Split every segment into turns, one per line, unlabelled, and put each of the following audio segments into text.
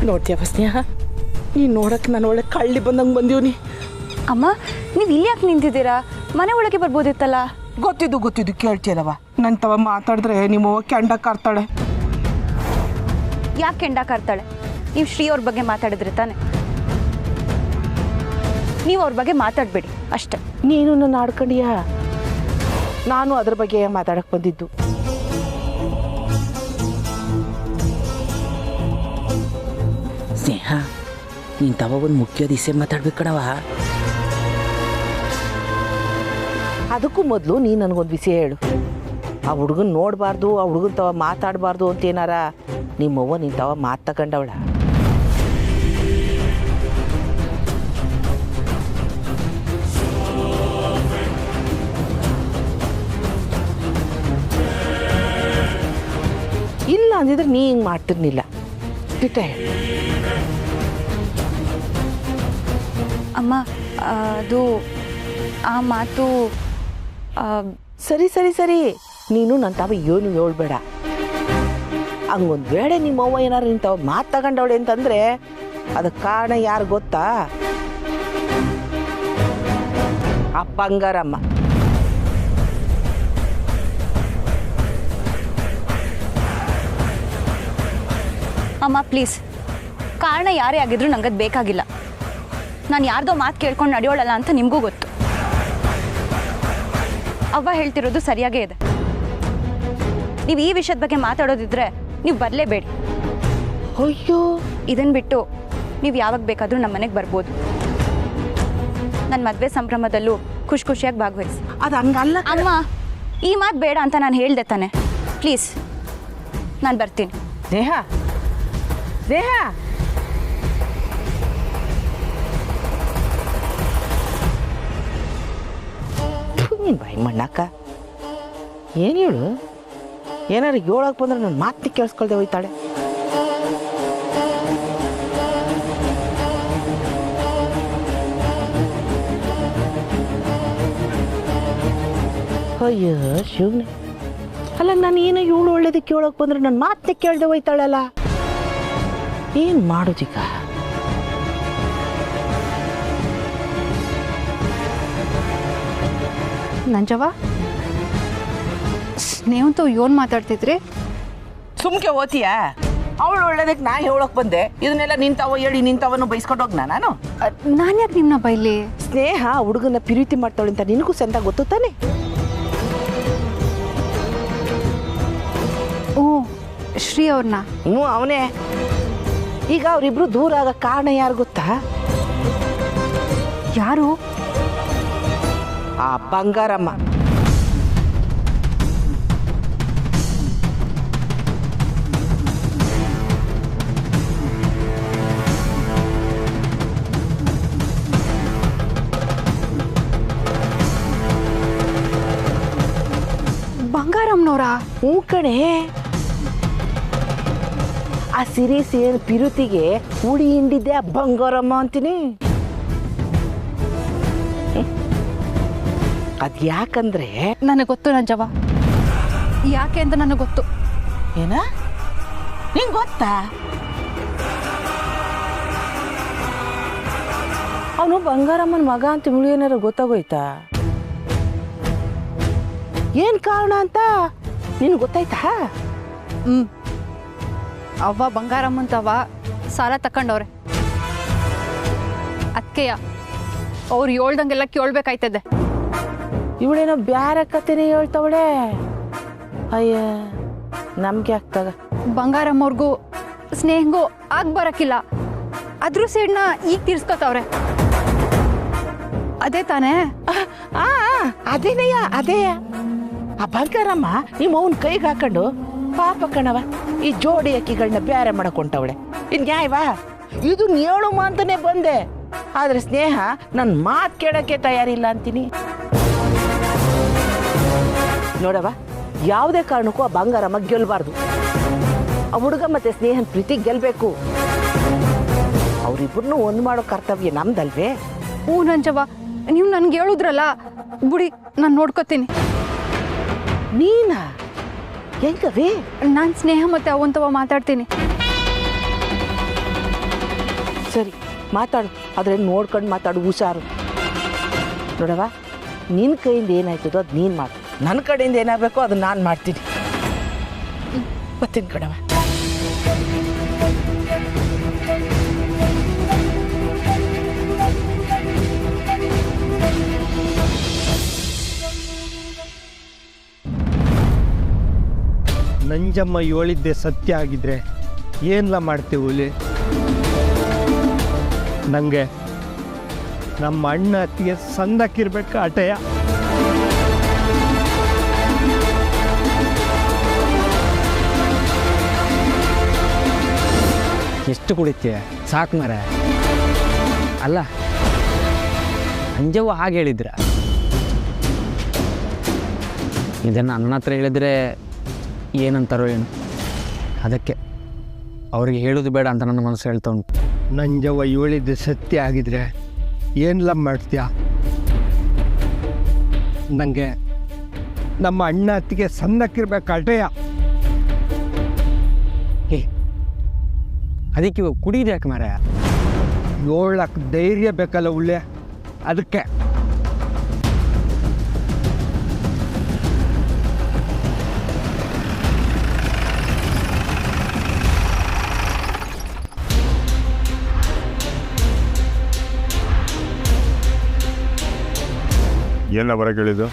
ನೋಡ್ತೀಯವ ಸ್ನೇಹ, ನೀನು ನೋಡಕ್ಕೆ ನಾನು ಒಳ್ಳೆ ಕಳ್ಳಿ ಬಂದಂಗೆ ಬಂದೀವ್ನಿ.
ಅಮ್ಮ, ನೀವು ಇಲ್ಲಿ ಯಾಕೆ ನಿಂತಿದ್ದೀರಾ? ಮನೆ ಒಳಗೆ ಬರ್ಬೋದಿತ್ತಲ್ಲ.
ಗೊತ್ತಿದ್ದು ಕೇಳ್ತೀಯಲ್ಲವ, ನನ್ನ ತವ ಮಾತಾಡಿದ್ರೆ ನಿಮ್ಮವ್ವ ಕೆಂಡ ಕಾರ್ತಾಳೆ.
ಯಾಕೆ ಕೆಂಡ ಕಾರ್ತಾಳೆ? ನೀವು ಶ್ರೀ ಅವ್ರ ಬಗ್ಗೆ ಮಾತಾಡಿದ್ರೆ ತಾನೆ. ನೀವು ಅವ್ರ ಬಗ್ಗೆ ಮಾತಾಡಬೇಡಿ ಅಷ್ಟೆ.
ನೀನು ನನ್ನ ಆಡ್ಕೊಂಡಿಯ, ನಾನು ಅದ್ರ ಬಗ್ಗೆ ಮಾತಾಡಕ್ಕೆ ಬಂದಿದ್ದು. ಸ್ನೇಹ, ನೀನು ತವ ಒಂದು ಮುಖ್ಯ ದಿಸೆ ಮಾತಾಡ್ಬೇಕು ಕಣವ. ಅದಕ್ಕೂ ಮೊದಲು ನೀನು ನನಗೊಂದು ವಿಷಯ ಹೇಳು. ಆ ಹುಡುಗನ ನೋಡಬಾರ್ದು, ಆ ಹುಡುಗನ ತವ ಮಾತಾಡಬಾರ್ದು ಅಂತೇನಾರ ನಿಮ್ಮವ್ವ ನಿನ್ನ ತವ ಮಾತು ತಗೊಂಡವಳ? ಇಲ್ಲ ಅಂದಿದ್ರೆ ನೀ ಹಿಂಗೆ ಮಾಡ್ತಿರ್ನಿಲ್ಲ. ಬಿಟ್ಟ
ಅಮ್ಮ, ಅದು ಆ ಮಾತು
ಸರಿ ನೀನು ನನ್ನ ತಾವ ಏನು ಹೇಳ್ಬೇಡ. ಹಂಗೊಂದು ವೇಳೆ ನಿಮ್ಮವ್ವ ಏನಾರು ನಿನ್ನ ತಾವ ಮಾತು ತಗೊಂಡವಳೆ ಅಂತಂದರೆ ಅದಕ್ಕೆ ಕಾರಣ ಯಾರು ಗೊತ್ತಾ? ಆ ಬಂಗಾರಮ್ಮ.
ಅಮ್ಮ ಪ್ಲೀಸ್, ಕಾರಣ ಯಾರೇ ಆಗಿದ್ರು ನಂಗದು ಬೇಕಾಗಿಲ್ಲ. ನಾನು ಯಾರ್ದೋ ಮಾತು ಕೇಳ್ಕೊಂಡು ನಡೆಯೋಳಲ್ಲ ಅಂತ ನಿಮಗೂ ಗೊತ್ತು. ಅವ್ವ ಹೇಳ್ತಿರೋದು ಸರಿಯಾಗೇ ಇದೆ. ನೀವು ಈ ವಿಷಯದ ಬಗ್ಗೆ ಮಾತಾಡೋದಿದ್ರೆ ನೀವು ಬರಲೇಬೇಡಿ.
ಅಯ್ಯೋ,
ಇದನ್ನು ಬಿಟ್ಟು ನೀವು ಯಾವಾಗ ಬೇಕಾದರೂ ನಮ್ಮ ಮನೆಗೆ ಬರ್ಬೋದು. ನನ್ನ ಮದುವೆ ಸಂಭ್ರಮದಲ್ಲೂ ಖುಷಿಯಾಗಿ ಭಾಗವಹಿಸಿ.
ಅದು ಹಂಗಲ್ಲ
ಅಮ್ಮ, ಈ ಮಾತು ಬೇಡ ಅಂತ ನಾನು ಹೇಳ್ದೆ ತಾನೆ. ಪ್ಲೀಸ್, ನಾನು ಬರ್ತೀನಿ.
ಸ್ನೇಹ ನೀನು ಬಾಯಿ ಮಣ್ಣಾಕ ಏನು ಹೇಳು? ಏನಾರು ಹೇಳಕ್ಕೆ ಬಂದ್ರೆ ನನ್ನ ಮಾತನ್ನ ಕೇಳಿಸ್ಕೊಳ್ದೆ ಹೋಯ್ತಾಳೆ. ಅಯ್ಯೋ ಶಿವನೇ, ಅಲ್ಲ ನಾನು ಏನೋ ಇವಳು ಒಳ್ಳೇದಕ್ಕೆ ಕೇಳೋಕೆ ಬಂದ್ರೆ ನನ್ನ ಮಾತನ್ನ ಕೇಳ್ದೆ ಹೋಯ್ತಾಳಲ್ಲ. ಏನು ಮಾಡೋದೀಗ?
ನಂಜವ್ವ, ಸ್ನೇಹಂತೂ ಏನು ಮಾತಾಡ್ತಿದ್ರಿ?
ಸುಮ್ಕೆ ಓದ್ತೀಯಾ? ಅವಳು ಒಳ್ಳೇದಕ್ಕೆ ನಾ ಹೇಳೋಕೆ ಬಂದೆ. ಇದನ್ನೆಲ್ಲ ನಿಂತಾವ ಹೇಳಿ ನಿಂತಾವನು ಬೈಸ್ಕೊಂಡು ಹೋಗ್ನಾ ನಾನು?
ನಾನು ಯಾಕೆ ನಿಮ್ಮನ್ನ ಬೈಲಿ?
ಸ್ನೇಹ ಹುಡುಗನ ಪ್ರೀತಿ ಮಾಡ್ತಾಳೆ ಅಂತ ನಿನಗೂ ಸಂತ ಗೊತ್ತು ತಾನೆ?
ಓ, ಶ್ರೀ ಅವ್ರನ್ನ?
ಹ್ಞೂ, ಅವನೇ. ಈಗ ಅವರಿಬ್ರು ದೂರ ಆಗ ಕಾರಣ ಯಾರು ಗೊತ್ತಾ?
ಯಾರು?
ಆ ಬಂಗಾರಮ್ಮ.
ಬಂಗಾರಮ್ಮನವರಾ?
ಹ್ಞೂ ಕಣೆ. ಆ ಸಿರಿ ಸೇರಿ ಪಿರುತಿಗೆ ಉಡಿ ಹಿಂಡಿದ್ದೆ ಆ ಬಂಗಾರಮ್ಮ ಅಂತೀನಿ. ಅದು ಯಾಕಂದ್ರೆ
ನನಗೆ ಗೊತ್ತು ನಂಜವ್ವ, ಯಾಕೆ ಅಂತ ನನಗೆ ಗೊತ್ತು.
ಏನ? ನಿಂಗೆ ಗೊತ್ತಾ? ಅವನು ಬಂಗಾರಮ್ಮನ ಮಗ ಅಂತ ಏನಾರು ಗೊತ್ತಾಗೋಯ್ತಾ? ಏನು ಕಾರಣ ಅಂತ ನಿನ್ಗೆ ಗೊತ್ತಾಯ್ತಾ?
ಅವ್ವ ಬಂಗಾರಮ್ಮಂತವ ಸಾಲ ತಕೊಂಡವ್ರೆ. ಅದಕ್ಕೆಯ ಅವ್ರು ಹೇಳ್ದಂಗೆಲ್ಲ ಕೇಳ್ಬೇಕಾಯ್ತದೆ.
ಇವಳೇನೋ ಬ್ಯಾರೆ ಕತೆನೇ ಹೇಳ್ತಾವಳೆ. ಅಯ್ಯ, ನಮ್ಗೆ ಆಗ್ತಾಗ
ಬಂಗಾರಮ್ಮವ್ರಿಗೂ ಸ್ನೇಹಂಗೂ ಆಗ ಬರಕ್ಕಿಲ್ಲ. ಅದ್ರ ಸೇಡ್ನ ಈಗ ತೀರ್ಸ್ಕೊತವ್ರೆ. ಅದೇ ತಾನೇ?
ಅದೇನಯ್ಯ, ಅದೇ. ಆ ಬಂಗಾರಮ್ಮ ನಿಮ್ಮ ಅವನ ಕೈಗೆ ಹಾಕೊಂಡು ಪಾಪ ಕಣವ ಈ ಜೋಡಿ ಅಕ್ಕಿಗಳನ್ನ ಬ್ಯಾರೆ ಮಾಡಕೊಂಡವಳೆ. ಇದು ನ್ಯಾಯವಾ? ಇದು ಹೇಳುಮ ಅಂತಾನೆ ಬಂದೆ. ಆದ್ರೆ ಸ್ನೇಹ ನನ್ನ ಮಾತು ಕೇಳೋಕ್ಕೆ ತಯಾರಿಲ್ಲ ಅಂತೀನಿ. ನೋಡವ, ಯಾವುದೇ ಕಾರಣಕ್ಕೂ ಆ ಬಂಗಾರಮ್ಮ ಗೆಲ್ಬಾರ್ದು. ಆ ಹುಡುಗ ಮತ್ತೆ ಸ್ನೇಹನ ಪ್ರೀತಿ ಗೆಲ್ಬೇಕು. ಅವರಿಬ್ಬರನ್ನು ಒಂದು ಮಾಡೋ ಕರ್ತವ್ಯ ನಮ್ದಲ್ವೇ?
ಹ್ಞೂ ನಂಜವ್ವ, ನೀವು ನನ್ಗೆ ಹೇಳಿದ್ರಲ್ಲ, ಬುಡಿ ನಾನು ನೋಡ್ಕೋತೀನಿ.
ನೀನಾ? ಹೆಂಗವೇ?
ನಾನು ಸ್ನೇಹ ಮತ್ತೆ ಅವಂತವ ಮಾತಾಡ್ತೀನಿ.
ಸರಿ ಮಾತಾಡು, ಆದರೆ ನೋಡ್ಕೊಂಡು ಮಾತಾಡು, ಹುಷಾರು. ನೋಡವ, ನಿನ್ನ ಕೈಯಿಂದ ಏನಾಯ್ತದೋ ಅದು ನೀನು ಮಾಡು, ನನ್ನ ಕಡೆಯಿಂದ ಏನಾಗಬೇಕೋ ಅದು ನಾನು ಮಾಡ್ತೀನಿ. ಬರ್ತೀನಿ ಕಣವ.
ನಂಜಮ್ಮ ಹೇಳಿದ್ದೆ ಸತ್ಯ ಆಗಿದ್ರೆ ಏನೆಲ್ಲ ಮಾಡ್ತೀವಿ? ನನಗೆ ನಮ್ಮ ಅಣ್ಣ ಅತ್ತಿಗೆ ಸಂದಕ್ಕಿರ್ಬೇಕು ಆಟಯ.
ಎಷ್ಟು ಕುಡಿತೀಯ? ಸಾಕು ಮರ. ಅಲ್ಲ, ಅಂಜವ್ವ ಹಾಗೆ ಹೇಳಿದ್ರ. ಇದನ್ನು ನನ್ನ ಹತ್ರ ಹೇಳಿದ್ರೆ ಏನಂತಾರೋ ಏನು, ಅದಕ್ಕೆ ಅವ್ರಿಗೆ ಹೇಳೋದು ಬೇಡ ಅಂತ ನನ್ನ ಮನಸ್ಸು ಹೇಳ್ತಾ ಉಂಟು.
ನಂಜವ್ವ ಹೇಳಿದ್ದೆ ಸತ್ಯ ಆಗಿದ್ರೆ ಏನೆಲ್ಲ ಮಾಡ್ತೀಯ? ನನಗೆ ನಮ್ಮ ಅಣ್ಣ ಅತ್ತಿಗೆ ಸಂದಕ್ಕಿರ್ಬೇಕು ಆಟಯ.
ಏ, ಅದಕ್ಕೆ ಇವಾಗ ಕುಡಿದು ಯಾಕೆ ಮಾರ?
ಹೇಳಕ್ಕೆ ಧೈರ್ಯ ಬೇಕಲ್ಲ ಉಳ್ಳೆ, ಅದಕ್ಕೆ.
ಏನ ಬರಕ್ಕೆ ಹೇಳಿದ್ದು?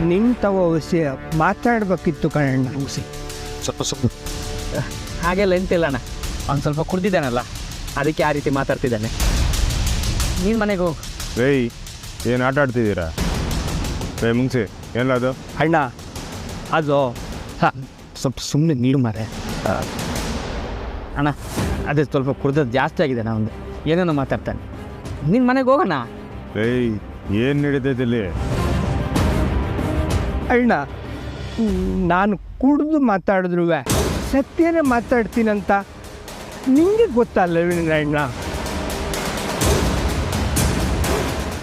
ನಿಂತವ ವಿಷಯ ಮಾತಾಡ್ಬೇಕಿತ್ತು ಕಣಣ್ಣ.
ಸ್ವಲ್ಪ ಹಾಗೆಲ್ಲ ಎಂತಿಲ್ಲಣ್ಣ, ಅವ್ನು ಸ್ವಲ್ಪ ಕುಡ್ದಿದ್ದಾನಲ್ಲ, ಅದಕ್ಕೆ ಆ ರೀತಿ ಮಾತಾಡ್ತಿದ್ದಾನೆ. ನೀನು ಮನೆಗೆ ಹೋಗು.
ಏಯ್, ಏನು ಆಟ ಆಡ್ತಿದ್ದೀರಾ? ಮುಂಗ್ಸಿ ಏನಿಲ್ಲ ಅದು?
ಅಣ್ಣ ಅದು
ಸ್ವಲ್ಪ ಸುಮ್ಮನೆ ನೀಡು ಮಾರೆ. ಅಣ್ಣ, ಅದೇ ಸ್ವಲ್ಪ ಕುಡ್ದದ್ದು ಜಾಸ್ತಿ ಆಗಿದೆ. ನಾ ಒಂದು ಏನೇನೋ ಮಾತಾಡ್ತಾನೆ. ನಿನ್ನ ಮನೆಗೆ ಹೋಗೋಣ.
ಏಯ್, ಏನು ನಡೀತೈತೆ ಇಲ್ಲಿ?
ಅಣ್ಣ, ನಾನು ಕುಡಿದು ಮಾತಾಡಿದ್ರು ಸತ್ಯನೇ ಮಾತಾಡ್ತೀನಂತ ನಿಂಗೆ ಗೊತ್ತಲ್ಲ ಅಣ್ಣ.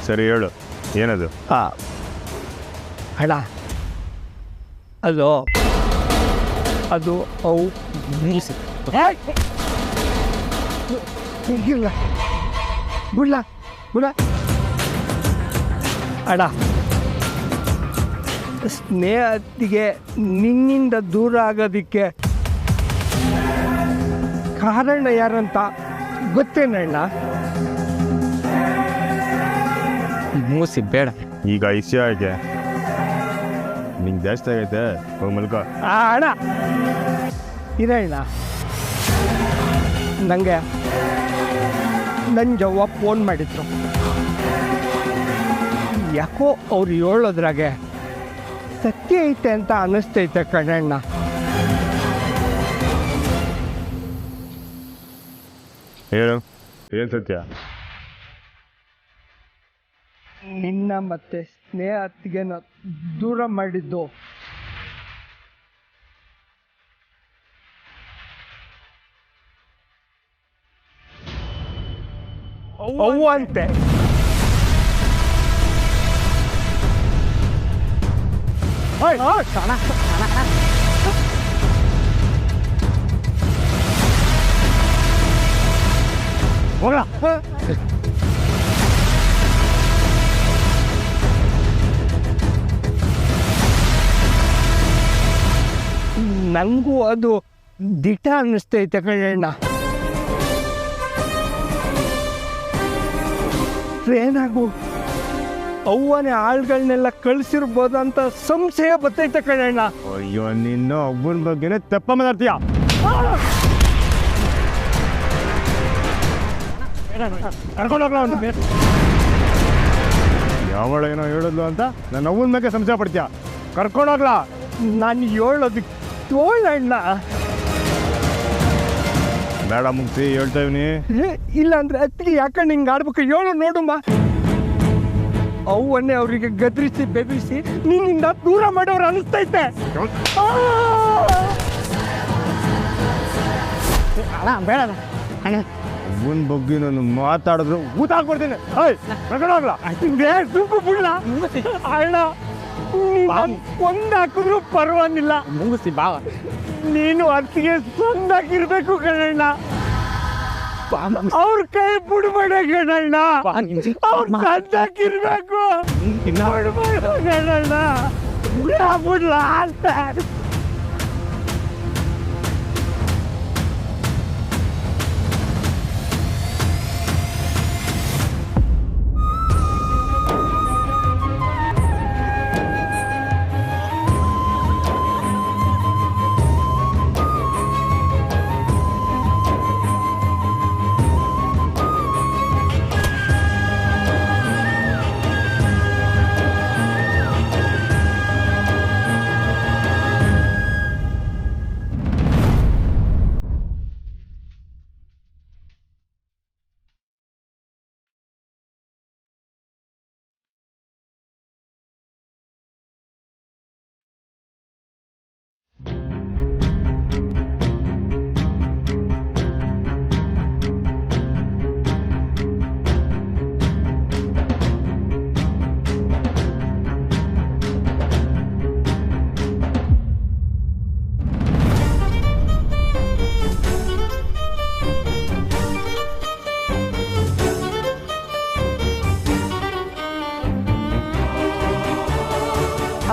ಸರಿ ಹೇಳು, ಏನದು?
ಅಣ್ಣ, ಅದು ಅವು
ನಿಲ್ಲಿಸಿ.
ಇಲ್ಲ ಬಿಡ್ಲ ಬಿಡ ಅಣ್ಣ, ಸ್ನೇಹತಿಗೆ ನಿನ್ನಿಂದ ದೂರ ಆಗೋದಕ್ಕೆ ಕಾರಣ ಯಾರಂತ ಗೊತ್ತೇನಣ್ಣ?
ಮೂಸಿ ಬೇಡ.
ಈಗ ಇಸ್ಯ ಆಯ್ಕೆ ನಿಂಗೆ ಜಾಸ್ತಿ ಆಗೈತೆ, ಹೋಗಿ ಮಲ್ಕ.
ಅಣ್ಣ ಇರಣ್ಣ, ನನಗೆ ನಂಜವ್ವ ಫೋನ್ ಮಾಡಿದ್ರು. ಯಾಕೋ ಅವ್ರು ಹೇಳೋದ್ರಾಗೆ ಸತ್ಯ ಐತೆ ಅಂತ ಅನ್ನಿಸ್ತೈತೆ ಕಣಣ್ಣ.
ಹೇಳು, ಏನು ಸತ್ಯ?
ನಿನ್ನ ಮತ್ತೆ ಸ್ನೇಹತಿಗೆ ದೂರ ಮಾಡಿದ್ದು ಅವ್ವ ಅಂತೆ.
ಹೋಗ್ಲಾ?
ನನಗೂ ಅದು ದಿಟ ಅನ್ನಿಸ್ತೈತೆ ಕಣಣ್ಣ. ಟ್ರೇನಾಗು ಅವ್ವನೇ ಆಳ್ಗಳನ್ನೆಲ್ಲ ಕಳಿಸಿರ್ಬೋದಂತ ಸಂಶಯ ಬರ್ತೈತೆ ಕಣಣ್ಣ.
ಅಯ್ಯೋ, ನಿನ್ನ ಒಬ್ಬನ ಬಗ್ಗೆನೇ ತಪ್ಪ ಮಾತಾಡ್ತೀಯ.
ಕರ್ಕೊಂಡೋಗ್ಲ ಒಂದು
ಯಾವಳ ಏನೋ ಹೇಳಿದ್ಲು ಅಂತ ನನ್ನ ಅವ್ವನ ಬಗ್ಗೆ ಸಂಶಯ ಪಡ್ತೀಯ? ಕರ್ಕೊಂಡೋಗ್ಲಾ?
ನಾನು ಹೇಳೋದಕ್ಕೆ ತೋಳಣ್ಣ.
ಬೇಡ ಮುಗಿಸಿ, ಹೇಳ್ತಾ ಇವ್ನಿ.
ಇಲ್ಲಾಂದ್ರೆ ಅತ್ತಿಗೆ ಯಾಕಂಡು ಹಿಂಗೆ ಆಡ್ಬೇಕು? ಹೇಳು ನೋಡುಮ್ಮ. ಅವನ್ನೇ ಅವರಿಗೆ ಗದರಿಸಿ ಬೆದರಿಸಿ ನಿನ್ನಿಂದ ದೂರ ಮಾಡೋರು ಅನಿಸ್ತೈತೆ.
ಅಣ್ಣ ಬೇಡ ಅಣ್ಣ.
ಅವ್ವನ ಬಗ್ಗೆ ನಾನು ಮಾತಾಡಿದ್ರು ಊತ ಹಾಕ್ಬಿಡ್ತೀನಿ. ಕರ್ಕೊಂಡೋಗ್ಲಾ?
ಸುಮ್ಮನೆ ಬಿಡ್ಲ ಅಣ್ಣ. ಒಂದಾಕಿದ್ರು ಪರವಾಗಿಲ್ಲ.
ಮುಗಿಸಿ ಬಾವ.
ನೀನು ಅತ್ತಿಗೆ ಸಂದಾಕಿರ್ಬೇಕು ಕಣಣ್ಣ. ಅವ್ರ ಕೈ ಬಿಡ್ಬೇಡ ಗಣಣ್ಣ, ಅವ್ರ ತಂದಾಕಿರ್ಬೇಕು. ಬಿಡ್ಬೇಡ ಗಣಣ್ಣ, ಬಿಡ್ಲ ಅಂತ.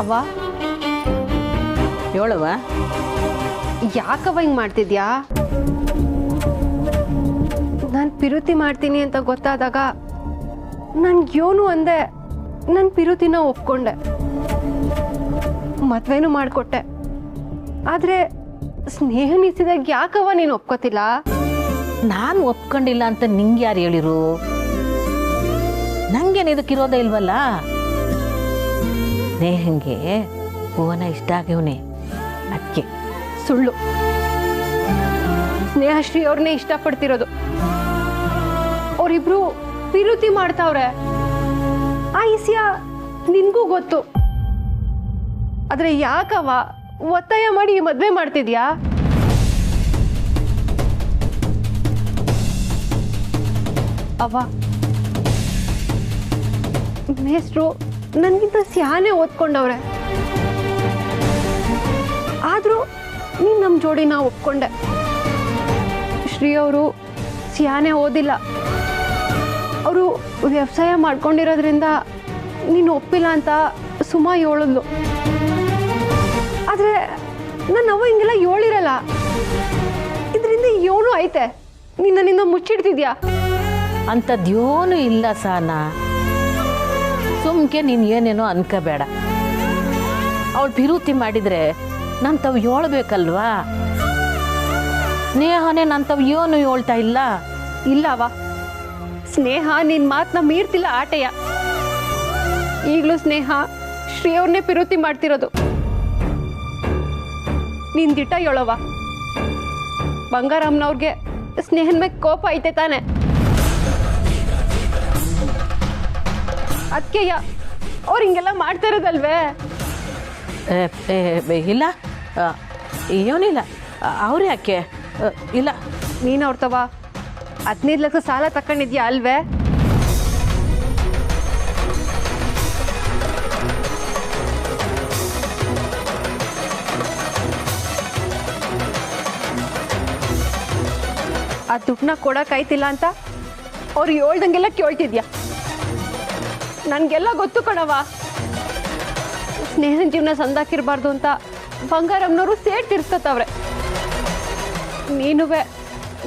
ಅವ್ವ,
ಹೇಳುವ.
ಯಾಕವ್ವ ಹಿಂಗೆ ಮಾಡ್ತಿದ್ಯಾ? ನಾನು ಪಿರುತಿ ಮಾಡ್ತೀನಿ ಅಂತ ಗೊತ್ತಾದಾಗ ನನ್ಗೇನು ಅಂದೆ, ನನ್ನ ಪಿರುತಿನ ಒಪ್ಕೊಂಡೆ, ಮದ್ವೆನೂ ಮಾಡಿಕೊಟ್ಟೆ. ಆದರೆ ಸ್ನೇಹ ನಿಲ್ಸಿದಾಗ ಯಾಕವ್ವ ನೀನು ಒಪ್ಕೋತಿಲ್ಲ?
ನಾನು ಒಪ್ಕೊಂಡಿಲ್ಲ ಅಂತ ನಿಂಗೆ ಯಾರು ಹೇಳಿರು? ನಂಗೇನು ಇದಕ್ಕಿರೋದೇ ಇಲ್ವಲ್ಲ. ಸ್ನೇಹಂಗೆ ಹೂವನ ಇಷ್ಟ ಆಗ್ಯವನೆ, ಅದಕ್ಕೆ.
ಸುಳ್ಳು. ಸ್ನೇಹಶ್ರೀ ಅವ್ರನ್ನೇ ಇಷ್ಟಪಡ್ತಿರೋದು. ಅವರಿಬ್ರು ಪಿರುತಿ ಮಾಡ್ತಾವ್ರೆ. ಆ ವಿಷಯ ನಿನ್ಗೂ ಗೊತ್ತು. ಆದ್ರೆ ಯಾಕವ್ವ ಒತ್ತಾಯ ಮಾಡಿ ಈ ಮದ್ವೆ ಮಾಡ್ತಿದ್ಯಾ? ಅವ್ವ, ಮೇಷ್ಟ್ರು ನನ್ಗಿಂತ ಸ್ಯಾನೆ ಓದ್ಕೊಂಡವ್ರೆ. ಆದ್ರೂ ನೀನ್ ನಮ್ಮ ಜೋಡಿನ ಒಪ್ಕೊಂಡೆ. ಶ್ರೀ ಅವರು ಸ್ಯಾನೆ ಓದಿಲ್ಲ, ಅವರು ವ್ಯವಸಾಯ ಮಾಡ್ಕೊಂಡಿರೋದ್ರಿಂದ ನೀನು ಒಪ್ಪಿಲ್ಲ ಅಂತ ಸುಮಾ ಹೇಳಿದ್ಲು. ಆದ್ರೆ ನನ್ನ ಅವ್ವ ಹಿಂಗೆಲ್ಲ ಹೇಳಿರಲ್ಲ. ಇದರಿಂದ ಏನೂ ಐತೆ, ನೀನ್ ನನ್ನಿಂದ ಮುಚ್ಚಿಡ್ತಿದ್ಯಾ?
ಅಂಥದ್ದೇನೂ ಇಲ್ಲ ಸಾನ. ಸುಮ್ಕೆ ನೀನು ಏನೇನೋ ಅನ್ಕೋಬೇಡ. ಅವಳು ಪಿರುತಿ ಮಾಡಿದರೆ ನಾನು ತಾವು ಹೇಳ್ಬೇಕಲ್ವಾ? ಸ್ನೇಹನೇ ನಾನು ತಾವು ಏನು ಹೇಳ್ತಾ ಇಲ್ಲ.
ಇಲ್ಲವ, ಸ್ನೇಹ ನಿನ್ ಮಾತನ್ನ ಮೀರ್ತಿಲ್ಲ ಆಟೆಯ. ಈಗಲೂ ಸ್ನೇಹ ಶ್ರೀ ಅವ್ರನ್ನೇ ಪಿರುತಿ ಮಾಡ್ತಿರೋದು. ನೀನ್ ದಿಟ್ಟ ಹೇಳವ, ಬಂಗಾರಮ್ಮನವ್ರಿಗೆ ಸ್ನೇಹನ್ ಮೇಲೆ ಕೋಪ ಐತೆ ತಾನೆ? ಅದಕ್ಕೆಯ ಅವ್ರು ಹಿಂಗೆಲ್ಲ ಮಾಡ್ತಾ ಇರೋದಲ್ವೇ?
ಇಲ್ಲ, ಏನಿಲ್ಲ. ಅವ್ರು ಯಾಕೆ? ಇಲ್ಲ.
ನೀನು ಅವ್ರತವ 15 ಲಕ್ಷ ಸಾಲ ತಕೊಂಡಿದ್ಯಾ ಅಲ್ವೇ? ಆ ದುಡ್ಡನ್ನ ಕೊಡಕ್ಕಾಯ್ತಿಲ್ಲ ಅಂತ ಅವ್ರು ಹೇಳ್ದಂಗೆಲ್ಲ ಕೇಳ್ತಿದ್ಯಾ? ನನ್ಗೆಲ್ಲ ಗೊತ್ತು ಕಣವ. ಸ್ನೇಹನ ಜೀವನ ಸಂದಾಕಿರ್ಬಾರ್ದು ಅಂತ ಬಂಗಾರಮ್ಮನವರು ಸೇಡ್ ತೀರ್ಸ್ಕೊತಾವ್ರೆ. ನೀನುವೆ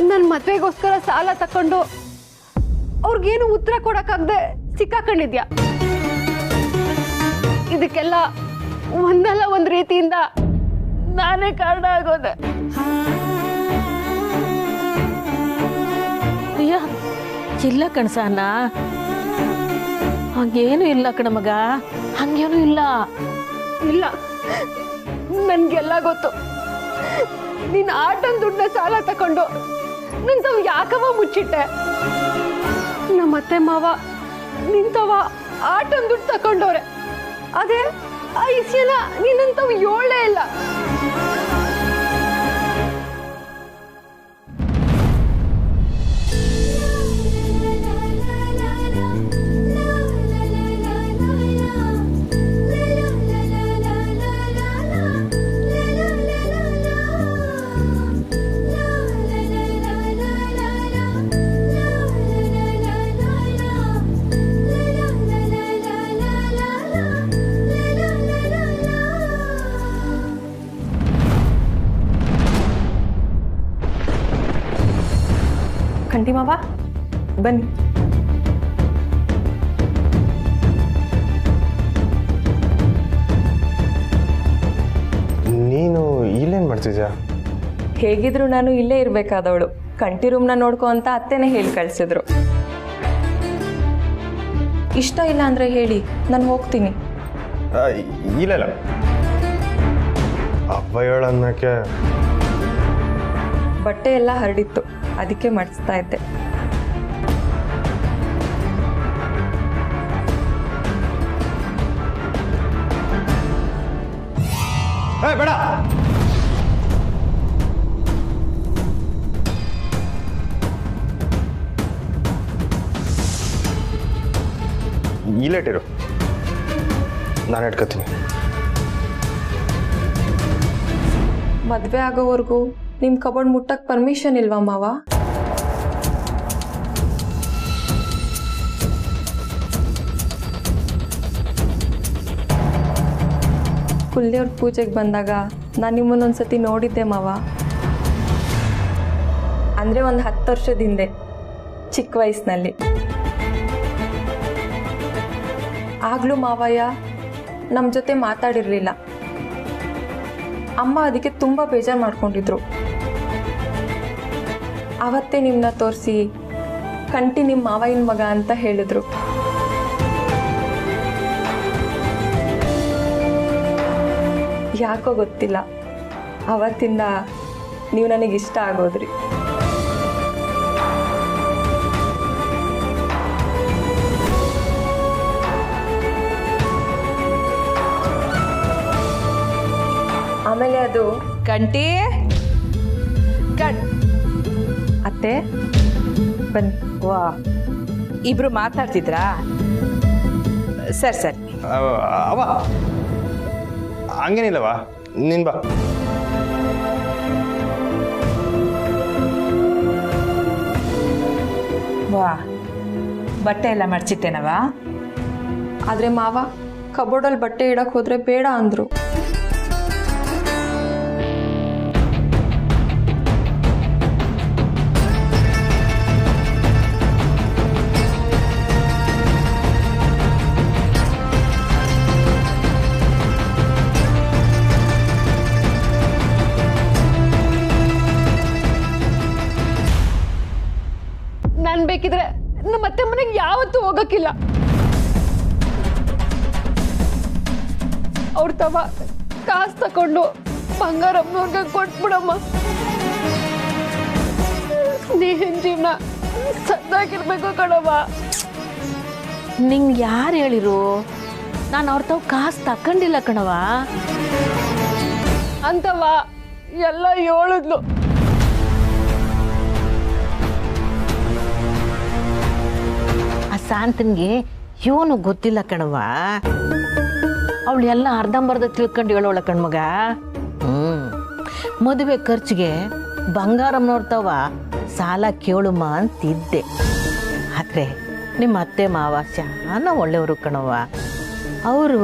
ನನ್ನ ಮದ್ವೆಗೋಸ್ಕರ ಸಾಲ ತಕೊಂಡು ಅವ್ರಿಗೇನು ಉತ್ತರ ಕೊಡಕ್ಕಾಗದೆ ಸಿಕ್ಕಾಕೊಂಡಿದ್ಯಾ. ಇದಕ್ಕೆಲ್ಲ ಒಂದಲ್ಲ ಒಂದ್ ರೀತಿಯಿಂದ ನಾನೇ ಕಾರಣ ಆಗೋದೆ.
ಅಯ್ಯ, ಇಲ್ಲ ಕಣ್ಸಣ್ಣ, ಹಂಗೇನು ಇಲ್ಲ ಕಣ ಮಗ, ಹಂಗೇನು ಇಲ್ಲ.
ಇಲ್ಲ, ನನ್ಗೆಲ್ಲ ಗೊತ್ತು. ನೀನ್ ಆಟನ್ ದುಡ್ಡನ್ನ ಸಾಲ ತಕೊಂಡು ನಿಂತವ್ ಯಾಕವ ಮುಚ್ಚಿಟ್ಟೆ? ನಮ್ಮತ್ತೆ ಮಾವ ನಿಂತವ ಆಟನ್ ದುಡ್ಡು ತಕೊಂಡವ್ರೆ. ಅದೇ ಆ ವಿಷಯನ ನೀನಂತವ್ ಏಳೇ ಇಲ್ಲ.
ಕಂಟಿ ಮಾವ ಬನ್ನಿ.
ನೀನು ಇಲ್ಲೇನು ಮಾಡ್ತಿದ್ಯಾ?
ಹೇಗಿದ್ರು ನಾನು ಇಲ್ಲೇ ಇರಬೇಕಾದವಳು. ಕಂಟಿ ರೂಮ್ನ ನೋಡ್ಕೊ ಅಂತ ಅತ್ತೆನೇ ಹೇಳಿ ಕಳಿಸಿದ್ರು. ಇಷ್ಟ ಇಲ್ಲ ಅಂದರೆ ಹೇಳಿ, ನಾನು ಹೋಗ್ತೀನಿ.
ಇಲ್ಲ ಅಪ್ಪ ಹೇಳನ್ನಕ್ಕೆ
ಬಟ್ಟೆ ಎಲ್ಲ ಹರಡಿತ್ತು, ಅದಕ್ಕೆ ಮಾಡಿಸ್ತಾ ಇದ್ದೆ.
ಬೇಡ. ಇಲ್ಲೇಟಿರು, ನಾನು ಇಟ್ಕೋತೀನಿ.
ಮದುವೆ ಆಗೋವರೆಗೂ ನಿಮ್ಮ ಕಬೋರ್ಡ್ ಮುಟ್ಟಕ್ಕೆ ಪರ್ಮಿಷನ್ ಇಲ್ವಾ ಮಾವ? ಕುಲದೇವ್ರ ಪೂಜೆಗೆ ಬಂದಾಗ ನಾನು ನಿಮ್ಮನ್ನೊಂದ್ಸತಿ ನೋಡಿದ್ದೆ ಮಾವ. ಅಂದರೆ ಒಂದು 10 ವರ್ಷದ ಹಿಂದೆ, ಚಿಕ್ಕ ವಯಸ್ಸಿನಲ್ಲಿ. ಆಗಲೂ ಮಾವಯ್ಯ ನಮ್ಮ ಜೊತೆ ಮಾತಾಡಿರಲಿಲ್ಲ. ಅಮ್ಮ ಅದಕ್ಕೆ ತುಂಬ ಬೇಜಾರು ಮಾಡ್ಕೊಂಡಿದ್ರು. ಅವತ್ತೇ ನಿಮ್ಮನ್ನ ತೋರಿಸಿ ಕಂಟಿ ನಿಮ್ಮ ಮಾವಯ್ಯನ ಮಗ ಅಂತ ಹೇಳಿದ್ರು. ಯಾಕೋ ಗೊತ್ತಿಲ್ಲ, ಅವತ್ತಿಂದ ನೀವು ನನಗಿಷ್ಟ ಆಗೋದ್ರಿ. ಆಮೇಲೆ ಅದು
ಕಂಟಿ
ಅತ್ತೆ ಬನ್ನಿ.
ವಾ, ಇಬ್ರು ಮಾತಾಡ್ತಿದ್ರಾ? ಸರಿ.
ಅವ ಹಂಗೇನಿಲ್ಲವಾ, ನೀನು ಬಾ.
ವಾ, ಬಟ್ಟೆ ಎಲ್ಲ ಮಡ್ಚಿಟ್ಟೇನವಾ?
ಆದರೆ ಮಾವ ಕಬೋರ್ಡಲ್ಲಿ ಬಟ್ಟೆ ಇಡಕ್ಕೆ ಹೋದರೆ ಬೇಡ ಅಂದರು.
ನಾನು ಬೇಕಿದ್ರೆ ನಮ್ಮ ಅತ್ತೆ ಮನೆಗೆ ಯಾವತ್ತೂ ಹೋಗಕ್ಕಿಲ್ಲ. ಅವ್ರ ತವ ಕಾಸು ತಕೊಂಡು ಬಂಗಾರಮ್ಮನವ್ರಿಗೆ ಕೊಟ್ಬಿಡಮ್ಮ. ನೀನ್ ಜೀವನ ಸದ್ದಾಗಿರ್ಬೇಕು ಕಣವ್ವ.
ನಿಂಗೆ ಯಾರು ಹೇಳಿರು? ನಾನು ಅವ್ರ ತಾವು ಕಾಸು ತಕೊಂಡಿಲ್ಲ ಕಣವ.
ಅಂತವ ಎಲ್ಲ ಹೇಳಿದ್ಲು.
ಆ ಶಾಂತನ್ಗೆ ಇವನು ಗೊತ್ತಿಲ್ಲ ಕಣವ. ಅವಳು ಎಲ್ಲ ಅರ್ಧಂಬರ್ಧ ತಿಳ್ಕೊಂಡು ಹೇಳೋಳ ಕಣ್ಮಗ. ಮದುವೆ ಖರ್ಚಿಗೆ ಬಂಗಾರಮ್ಮನವ್ರತವ ಸಾಲ ಕೇಳುಮ ಅಂತಿದ್ದೆ. ಆದರೆ ನಿಮ್ಮ ಅತ್ತೆ ಮಾವ ಶಾನ ಒಳ್ಳೆಯವರು ಕಣವ. ಅವರು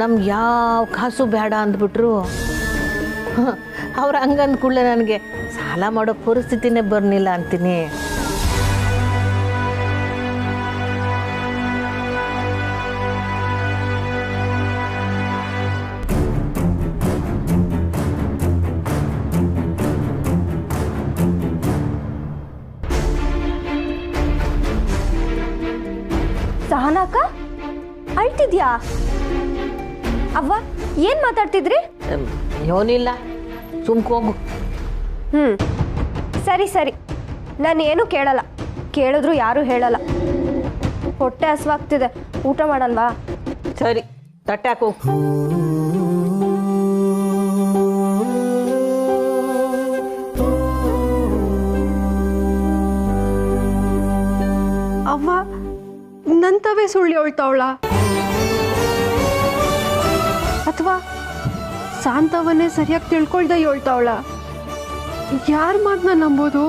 ನಮ್ಗೆ ಯಾವ ಕಾಸು ಬೇಡ ಅಂದ್ಬಿಟ್ರು. ಅವ್ರು ಹಂಗಂದ ಕೂಡಲೇ ನನಗೆ ಸಾಲ ಮಾಡೋ ಪರಿಸ್ಥಿತಿನೇ ಬರಲಿಲ್ಲ ಅಂತೀನಿ.
ಸಹನಾಕ ಅಳ್ತಿದ್ಯಾ? ಅವ್ವ ಏನ್ ಮಾತಾಡ್ತಿದ್ರಿ?
ಯೋನಿಲ್ಲ, ಸುಮ್ಕೋಗು.
ಸರಿ ನಾನು ಏನು ಕೇಳಲ್ಲ. ಕೇಳಿದ್ರು ಯಾರು ಹೇಳಲ್ಲ. ಹೊಟ್ಟೆ ಹಸ್ವಾಗ್ತಿದೆ, ಊಟ ಮಾಡಲ್ವಾ?
ಸರಿ, ತಟ್ಟೆ ಹಾಕು.
ಅವ್ವ ನಂತವೇ ಸುಳ್ಳು ಹೇಳ್ತಾವಳ, ಅಥವಾ ಶಾಂತವನ್ನೇ ಸರಿಯಾಗಿ ತಿಳ್ಕೊಳ್ದೆ ಹೇಳ್ತಾವಳ? ಯಾರ ಮಾತನ್ನ ನಂಬೋದು?